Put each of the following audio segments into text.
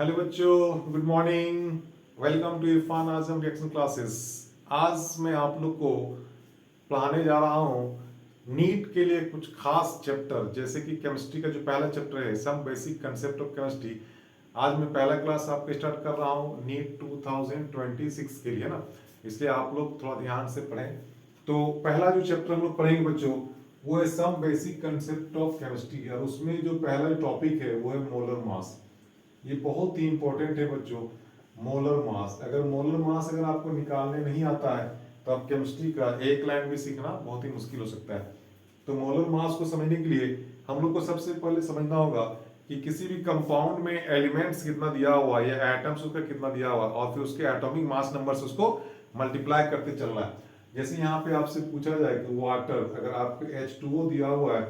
Hello बच्चों, good morning. Welcome to Irfan Azam reaction classes. आज मैं आप लोग को पढ़ाने जा रहा हूँ नीट के लिए कुछ खास चैप्टर, जैसे कि केमिस्ट्री का जो पहला चैप्टर है some basic concept of chemistry. आज मैं पहला क्लास आपको स्टार्ट कर रहा हूँ नीट 2026 के लिए ना, इसलिए आप लोग थोड़ा ध्यान से पढ़ें। तो पहला जो चैप्टर हम लोग पढ़ेंगे बच्चों, वो है some basic concept of chemistry, और उसमें जो पहला टॉपिक है वो है मोलर मास। ये बहुत ही इंपॉर्टेंट है बच्चों, मोलर मास। अगर मोलर मास अगर आपको निकालने नहीं आता है तो आप केमिस्ट्री का एक लाइन भी सीखना बहुत ही मुश्किल हो सकता है। तो मोलर मास को समझने के लिए हम लोग को सबसे पहले समझना होगा कि किसी भी कंपाउंड में एलिमेंट्स कितना दिया हुआ है या एटम्स उसका कितना दिया हुआ है, और फिर उसके एटॉमिक मास नंबर से उसको मल्टीप्लाई करते चलना है। जैसे यहाँ पे आपसे पूछा जाए कि वाटर, अगर आपको H2O दिया हुआ है,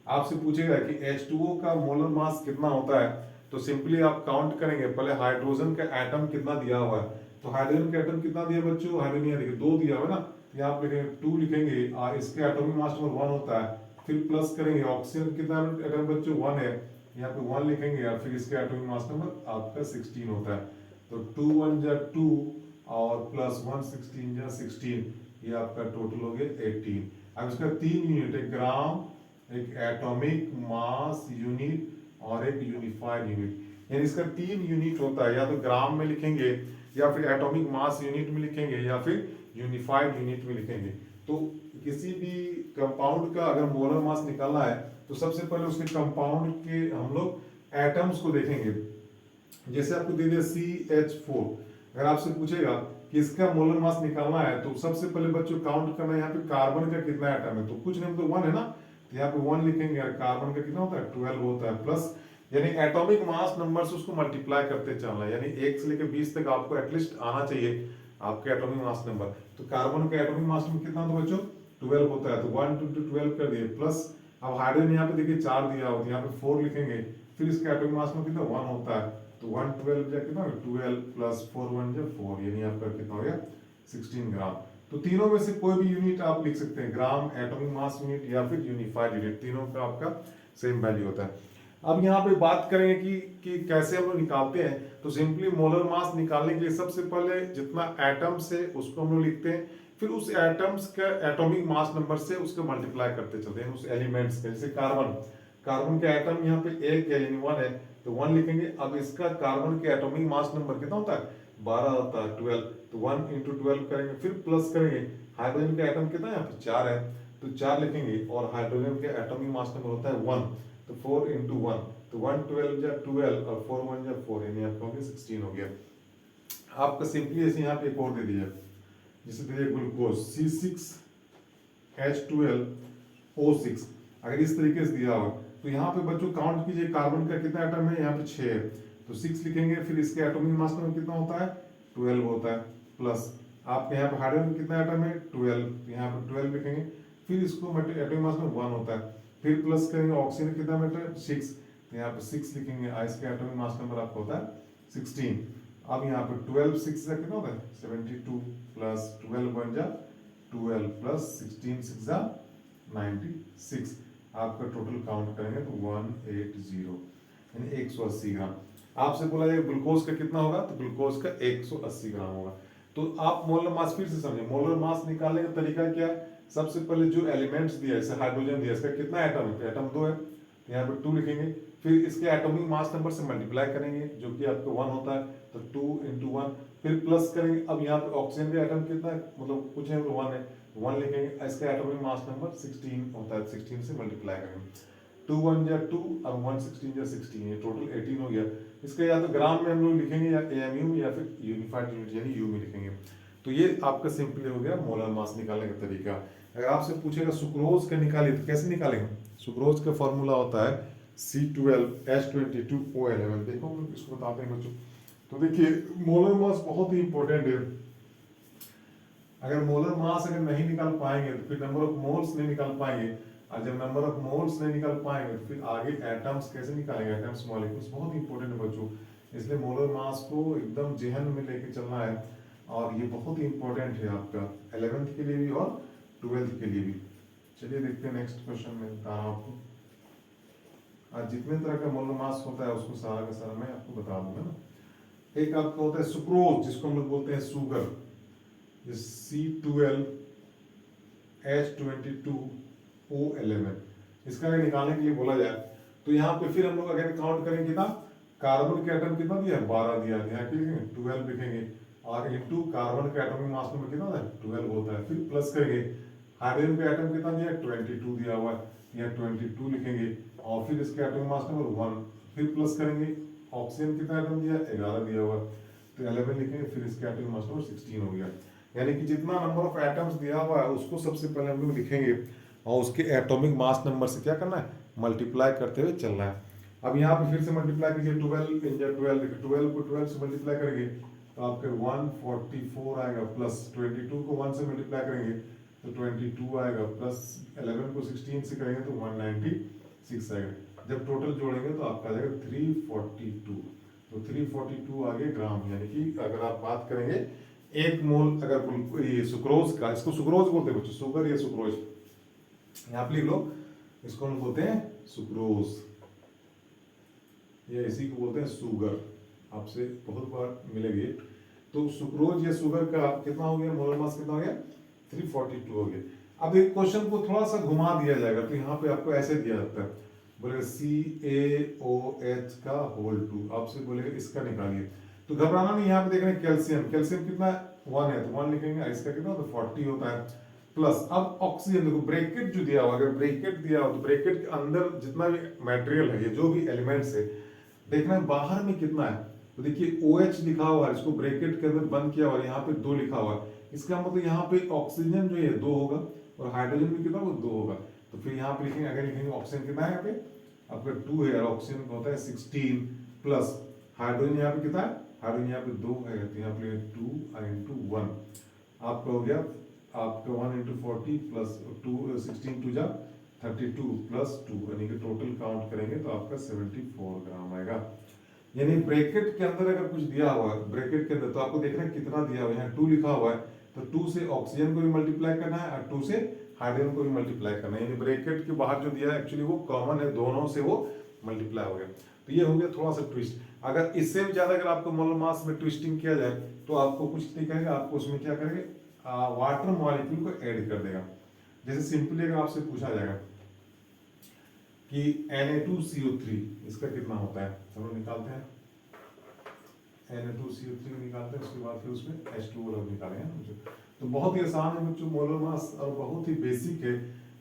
आपसे पूछेगा कि H2O का मोलर मास कितना होता है, तो सिंपली आप काउंट करेंगे। पहले हाइड्रोजन का एटम कितना दिया हुआ है, तो हाइड्रोजन का एटम कितना दिया बच्चों, हाइड्रोजन यहाँ देखिए 2 दिया हुआ है ना, यहाँ आप लिखेंगे 2 लिखेंगे, और इसके एटॉमिक मास नंबर 1 होता है। फिर प्लस करेंगे, ऑक्सीजन कितना एटम बच्चों 1 है, यहाँ पे 1 लिखेंगे, और फिर इसके एटॉमिक मास नंबर आपका 16 होता है। तो 2 1 जा 2 और प्लस 1 16 जा 16, ये आपका टोटल हो गया 18। अब इसका 3 यूनिट है, ग्राम, एक एटॉमिक मास यूनिट और एक यूनिफाइड यूनिट। यानी इसका 3 यूनिट होता है, या तो ग्राम में लिखेंगे, या फिर एटॉमिक मास यूनिट में लिखेंगे, या फिर यूनिफाइड यूनिट में लिखेंगे। तो किसी भी कंपाउंड का अगर मोलर मास निकालना है तो सबसे पहले उसके कंपाउंड के हम लोग एटम्स को देखेंगे। जैसे आपको दे दिया CH4, अगर आपसे पूछेगा कि इसका मोलर मास निकालना है तो सबसे पहले बच्चों काउंट करना है यहाँ पे कार्बन का कितना एटम है, तो कुछ नहीं तो 1 है ना, तो यहाँ पे 1 लिखेंगे, और कार्बन का कितना होता है 12 होता है, प्लस यानी एटॉमिक मास नंबर से उसको मल्टीप्लाई करते चलना है। यानी 1 से लेकर 20 तक आपको एटलीस्ट आना चाहिए आपके एटॉमिक मास नंबर। तो कार्बन का एटॉमिक मास नंबर कितना होता है बच्चों 12 होता है, तो 1 2 12 कर दिए, प्लस अब हाइड्रोजन यहाँ पे देखिए 4 दिया होता है, यहाँ पे 4 लिखेंगे, फिर इसका एटॉमिक मास नंबर कितना 1 होता है, तो 1 12 जा कितना 12 प्लस 4 1 जा 4, यानी आपका कितना हो गया 16 ग्राम। तो तीनों में से कोई भी यूनिट आप लिख सकते हैं, ग्राम, एटॉमिक मास यूनिट या फिर यूनिफाइड यूनिट, तीनों का आपका सेम वैल्यू होता है। अब यहाँ पे बात करेंगे कि कैसे हम लोग निकालते हैं। तो सिंपली मोलर मास निकालने के लिए सबसे पहले जितना एटम्स है उसको हम लोग लिखते हैं, फिर उस एटम्स का एटॉमिक मास नंबर से उसको मल्टीप्लाई करते चलते हैं उस एलिमेंट्स के। जैसे कार्बन, कार्बन का एटम यहाँ पे 1 है यानी 1 है, तो 1 लिखेंगे। अब इसका कार्बन के एटॉमिक मास नंबर कितना होता है 12 होता है, 12, तो 1 इंटू 12 करेंगे, फिर प्लस करेंगे। हाइड्रोजन का एटम कितना है यहाँ पे 4 है, तो 4 लिखेंगे, और हाइड्रोजन का एटॉमिक मास नंबर होता है 1, तो 4 इंटू 1, तो 1 12 जा 12 और 4 1 जा 4, यानी आपका हो गया 16 हो गया। आपका सिंपली ऐसे यहाँ पे एक और दे दिया, जैसे दे दिया ग्लूकोज C6H12O6, अगर इस तरीके से दिया हो तो यहाँ पे बच्चों काउंट कीजिए, कार्बन का कितना एटम है यहाँ पे 6 है, तो 6 लिखेंगे, फिर इसके एटॉमिक मास नंबर कितना होता है 12 होता है, प्लस आपके यहाँ पे हाइड्रोजन कितना एटम है 12, यहाँ पे 12 लिखेंगे, फिर इसको एटॉमिक मास नंबर 1 होता है, फिर प्लस करेंगे, ऑक्सीजन कितना मीटर 6, तो यहाँ पे 6 लिखेंगे, इसका एटॉमिक मास नंबर आपको होता है 16। अब यहाँ पे 12 6 से कितना होता है 72, प्लस 12 बन जा 12 प्लस 16 6 जा 96, आपका टोटल काउंट करेंगे तो 180, यानी 180 ग्राम। आपसे बोला जाए ग्लूकोज का कितना होगा, तो ग्लूकोज का 180 ग्राम होगा। तो आप मोलर मास फिर से समझे, मोलर मास निकालने का तरीका क्या है। सबसे पहले जो एलिमेंट्स दिया है, जैसे हाइड्रोजन दिया, इसका कितना एटम है, एटम 2 है, तो यहाँ पे 2 लिखेंगे, फिर इसके एटॉमिक मास नंबर से मल्टीप्लाई करेंगे जो कि आपको 1 होता है, तो 2 इंटू 1, फिर प्लस करेंगे। अब यहाँ पे ऑक्सीजन का एटम कितना है, मतलब कुछ है तो 1 है, 1 लिखेंगे, इसका एटॉमिक मास नंबर 16 होता है, 16 से मल्टीप्लाई करेंगे, 2 1 जा 2 और 1 16 जा 16, ये टोटल 18 हो गया। इसका या तो ग्राम में हम लोग लिखेंगे, या AMU में, या फिर यूनिफाइड यूनिट यानी यू में लिखेंगे। तो ये आपका सिंपली हो गया मोलर मास निकालने का तरीका। अगर आपसे पूछेगा सुक्रोज का निकालिए तो कैसे निकालेंगे, सुक्रोज का फॉर्मूला होता है C12H22O11। देखो हम लोग इसको बताते हैं बच्चों। तो देखिए मोलर मास बहुत ही इंपॉर्टेंट है। अगर मोलर मास अगर नहीं निकाल पाएंगे तो फिर नंबर ऑफ मोल्स नहीं निकाल पाएंगे, और जब नंबर ऑफ मोल्स नहीं निकाल पाएंगे तो फिर आगे एटम्स कैसे निकालेंगे, एटम्स मॉलिक्यूल्स बहुत इंपॉर्टेंट है बच्चों। इसलिए मोलर मास को एकदम जहन में लेके चलना है, और ये बहुत ही इंपॉर्टेंट है आपका 11th के लिए भी और 12th के लिए भी। चलिए देखते हैं नेक्स्ट क्वेश्चन में बता रहा हूँ आपको। आज जितने तरह का मोलर मास होता है उसको सारा का सारा मैं आपको बता दूंगा ना। एक आपका होता है सुक्रोज जिसको हम लोग बोलते हैं सुगर, C12H22O11। इसका अगर निकालने के लिए बोला जाए तो यहाँ पे फिर हम लोग अगर काउंट करेंगे कितना, कार्बन के एटम कितना दिया है 12 दिया है, यहाँ लिखेंगे 12 लिखेंगे, और इनटू कार्बन का एटॉमिक मास नंबर कितना है 12 होता है, फिर प्लस करेंगे हाइड्रोजन का एटम कितना दिया है 22 दिया हुआ है, यहाँ 22 लिखेंगे, और फिर इसका एटॉमिक मास नंबर 1, फिर प्लस करेंगे ऑक्सीजन कितना एटम दिया है 11 दिया हुआ है, तो 11 लिखेंगे, फिर इसका एटॉमिक मास नंबर 16 हो गया। यानी कि जितना नंबर ऑफ एटम्स दिया हुआ है उसको सबसे पहले हम लोग लिखेंगे और उसके एटॉमिक मास नंबर से क्या करना है मल्टीप्लाई करते हुए चलना है। अब यहाँ पे फिर से मल्टीप्लाई कीजिए 12 इंटू 12, 12 को 12 से मल्टीप्लाई करेंगे तो आपके 144 आएगा, प्लस 22 को 1 से मल्टीप्लाई करेंगे तो 22 आएगा, प्लस 11 को 16 से करेंगे तो 196 आएगा, जब टोटल जोड़ेंगे तो आपका आ जाएगा 342, तो 342 आगे ग्राम। यानी कि अगर आप बात करेंगे एक मोल अगर ये सुक्रोज का, इसको सुक्रोज बोलते हैं बच्चों, शुगर या सुक्रोज, यहाँ पे लिख लो, इसको हम बोलते हैं सुक्रोज या इसी को बोलते हैं सुगर, आपसे बहुत बार मिलेगी। तो सुक्रोज या शुगर का कितना हो गया मोलर मास, कितना हो गया 342 हो गया। अब एक क्वेश्चन को थोड़ा सा घुमा दिया जाएगा तो यहाँ पे आपको ऐसे दिया जाता है, बोलेगा CaOH का होल 2, आपसे बोलेगा इसका निकालिए, तो घबराना नहीं, यहाँ पे देख रहे हैं कैल्शियम, कैल्शियम कितना 1 है तो 1 लिखेंगे, इसका कितना तो 40 होता है, प्लस अब ऑक्सीजन, देखो ब्रैकेट जो दिया हुआ, अगर ब्रैकेट दिया हो तो ब्रैकेट के अंदर जितना भी मटेरियल है, ये जो भी एलिमेंट्स है, देखना है बाहर में कितना है, तो देखिए OH लिखा हुआ है, इसको ब्रैकेट के अंदर बंद किया हुआ है, यहाँ पे 2 लिखा हुआ है, इसका मतलब यहाँ पे ऑक्सीजन जो है 2 होगा और हाइड्रोजन भी कितना वो 2 होगा, तो फिर यहाँ पे लिखेंगे, अगर लिखेंगे ऑक्सीजन कितना है यहाँ पे आपका 2 है और ऑक्सीजन का होता है 16, प्लस हाइड्रोजन यहाँ पे कितना है, हाइड्रोजन यहाँ पे 2 है तो यहाँ पे 2 इंटू 1 आपका हो गया, आपका 1 इंटू 40 प्लस 2 16 2 जा 32 प्लस 2, यानी कि टोटल काउंट करेंगे तो आपका 74 ग्राम आएगा। यानी ब्रैकेट के अंदर अगर कुछ दिया हुआ है ब्रैकेट के अंदर तो आपको देखना है कितना दिया हुआ है, यहाँ 2 लिखा हुआ है तो 2 से ऑक्सीजन को भी मल्टीप्लाई करना है और 2 से हाइड्रोजन को भी मल्टीप्लाई करना है, यानी ब्रैकेट के बाहर जो दिया है एक्चुअली वो कॉमन है, दोनों से वो मल्टीप्लाई हो गया। तो ये हो गया थोड़ा सा ट्विस्ट। अगर इससे भी ज्यादा अगर आपको मोलर मास में ट्विस्टिंग किया जाए तो आपको कुछ नहीं करेगा, आपको उसमें क्या करेंगे वाटर मॉलिक्यूल को ऐड कर देगा। जैसे सिंपली अगर आपसे पूछा जाएगा कि Na2CO3 इसका कितना होता है, चलो निकालते हैं, Na2CO3 निकालते हैं, उसके बाद फिर उसमें H2O निकालेंगे मुझे। तो बहुत ही आसान है बच्चों मोलर मास और बहुत ही बेसिक है।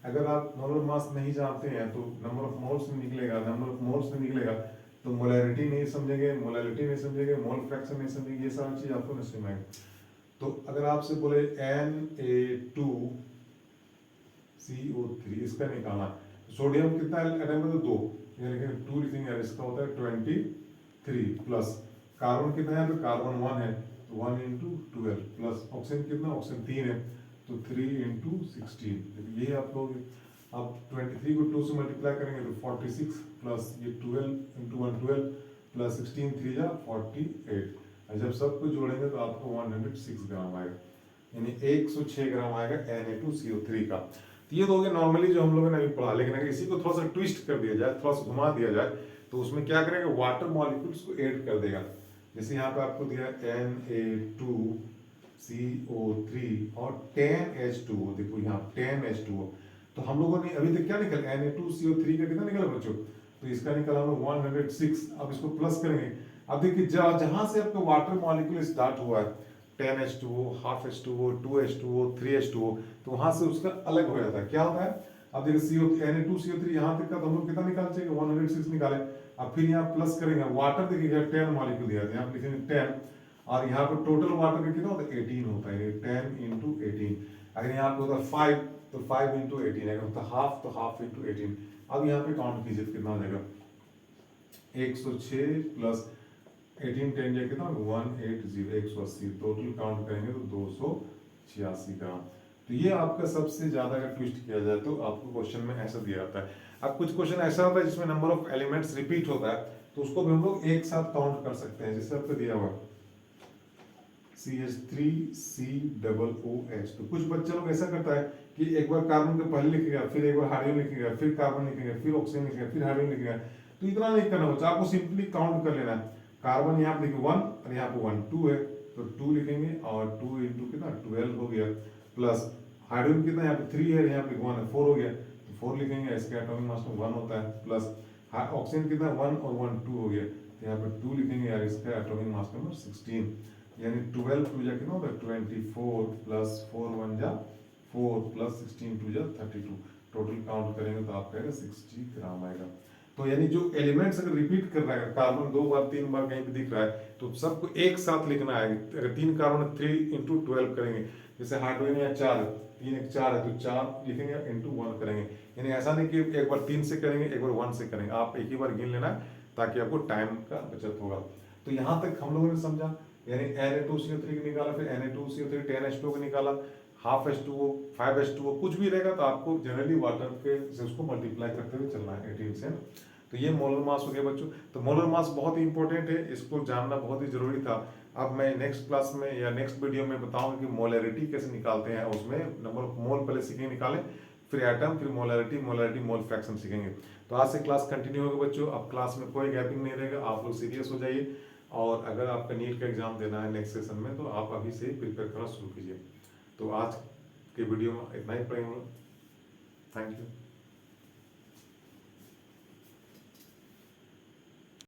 अगर आप मोलर मास नहीं जानते हैं तो नंबर ऑफ मोल्स में निकलेगा, नंबर ऑफ मोल्स में निकलेगा तो मोलैरिटी नहीं समझेंगे, मोलैलिटी नहीं समझेंगे, मोल फ्रैक्शन नहीं समझेंगे, ये सारी चीज आपको नहीं समझ। तो अगर आपसे बोले Na2CO3 इसका निकालना, सोडियम कितना एटम है तो 2, लेकिन 2 लिखेंगे, इसका होता है 23, प्लस कार्बन कितना है तो कार्बन 1 है तो 1 इंटू 12, प्लस ऑक्सीजन कितना, ऑक्सीजन 3 है तो 3 इंटू 16, ये आप लोग अब 23 को 2 से मल्टीप्लाई करेंगे तो 46, प्लस ये 12 इंटू 1 12 प्लस 16 3 जा 48, जब सबको जोड़ेंगे तो आपको 106 ग्राम आएगा, यानी 106 ग्राम आएगा Na2CO3 का। तो ये तो हो गया नॉर्मली जो हम लोगों ने अभी पढ़ा, लेकिन अगर इसी को थोड़ा सा ट्विस्ट कर दिया जाए, थोड़ा सा घुमा दिया जाए तो उसमें क्या करेंगे वाटर मॉलिक्यूल्स को ऐड कर देगा। जैसे यहाँ पे आपको दिया Na2CO3 और 10H2O, देखो यहाँ 10H2O, तो हम लोगों ने अभी तक क्या निकल Na2CO3 का कितना निकला बच्चों, तो इसका निकला हम 106। अब इसको प्लस करेंगे, अब देखिए जहां से आपका वाटर मॉलिक्यूल स्टार्ट हुआ है 10H2O, half H2O, 2H2O, 3H2O, तो वहां से उसका अलग हो जाता है, क्या होता है। अब देखिए Na2CO3 यहाँ तक का तो हम लोग कितना निकाल चाहिए 106 निकाले, अब फिर यहाँ प्लस करेंगे वाटर, देखिए 10 मॉलिक्यूल दिया है, यहाँ लिखेंगे 10 और यहाँ पर टोटल वाटर का कितना होता है 18 होता है, 10 इंटू 18। अगर यहाँ पे होता है 5 तो 5 इंटू 18, अगर होता है हाफ तो हाफ इंटू 18। अब यहाँ पे काउंट कीजिए कितना हो जाएगा 106 प्लस 18 10 जाए कितना 180, 180, टोटल काउंट करेंगे तो 286 ग्राम। तो ये आपका सबसे ज्यादा अगर ट्विस्ट किया जाए तो आपको क्वेश्चन में ऐसा दिया जाता है। अब कुछ क्वेश्चन ऐसा होता है जिसमें नंबर ऑफ एलिमेंट्स रिपीट होता है तो उसको भी हम लोग एक साथ काउंट कर सकते हैं, जैसे आपको दिया हुआ CH3COOH। तो कुछ बच्चे लोग ऐसा करता है कि एक बार कार्बन के पहले लिखेगा, फिर एक बार हाइड्रोजन लिखेगा, फिर कार्बन लिखेगा, फिर ऑक्सीजन लिखेगा, फिर हाइड्रोजन लिखेगा, तो इतना नहीं करना बच्चा, आपको सिंपली काउंट कर लेना है। कार्बन यहाँ पे देखिए 1 और यहाँ पे 1 2 है, तो 2 लिखेंगे और 2 इंटू कितना 12 हो गया, प्लस हाइड्रोजन कितना यहाँ पे 3 है, यहाँ पे 1 है 4 हो गया, तो 4 लिखेंगे, इसके एटॉमिक मास 1 होता है, प्लस ऑक्सीजन कितना 1 और 1 2 हो गया, तो यहाँ पे 2 लिखेंगे यार, इसका एटॉमिक मास नंबर 16, यानी 12 टू जा कितना होता है 24 प्लस 4 1 जा 4 प्लस 16 टू जा 32, टोटल काउंट करेंगे तो आपका आएगा 60 ग्राम आएगा। तो यानी जो एलिमेंट्स अगर रिपीट कर रहा है, कार्बन 2 बार 3 बार कहीं पे दिख रहा है, तो सबको एक साथ लिखना है। अगर 3 कार्बन 3 इंटू 12 करेंगे, जैसे हाइड्रोजन या 4 3 एक 4 है, तो 4 लिखेंगे इंटू 1 करेंगे, यानी ऐसा नहीं कि एक बार 3 से करेंगे एक बार 1 से करेंगे, आप एक ही बार गिन लेना है ताकि आपको टाइम का बचत होगा। तो यहाँ तक हम लोगों ने समझा, यानी Na2CO3 निकाला, फिर Na2CO3 10H2 को निकाला, हाफ H2O 5H2O कुछ भी रहेगा तो आपको जनरली वाटर के से उसको मल्टीप्लाई करते हुए चलना है 18 से। तो ये मोलर मास हो गया बच्चों। तो मोलर मास बहुत ही इंपॉर्टेंट है, इसको जानना बहुत ही जरूरी था। अब मैं नेक्स्ट क्लास में या नेक्स्ट वीडियो में बताऊंगा कि मोलैरिटी कैसे निकालते हैं, उसमें नंबर ऑफ मोल पहले सीखेंगे निकालें, फिर एटम, फिर मोलैरिटी, मोलैरिटी मोल फ्रैक्शन सीखेंगे। तो आज से क्लास कंटिन्यू होगा बच्चों, अब क्लास में कोई गैपिंग नहीं रहेगा, आप लोग सीरियस हो जाइए, और अगर आपका नीट का एग्जाम देना है नेक्स्ट सेशन में तो आप अभी से ही प्रिपेयर करना शुरू कीजिए। तो आज के वीडियो में इतना ही पढ़ेंगे। Thank you.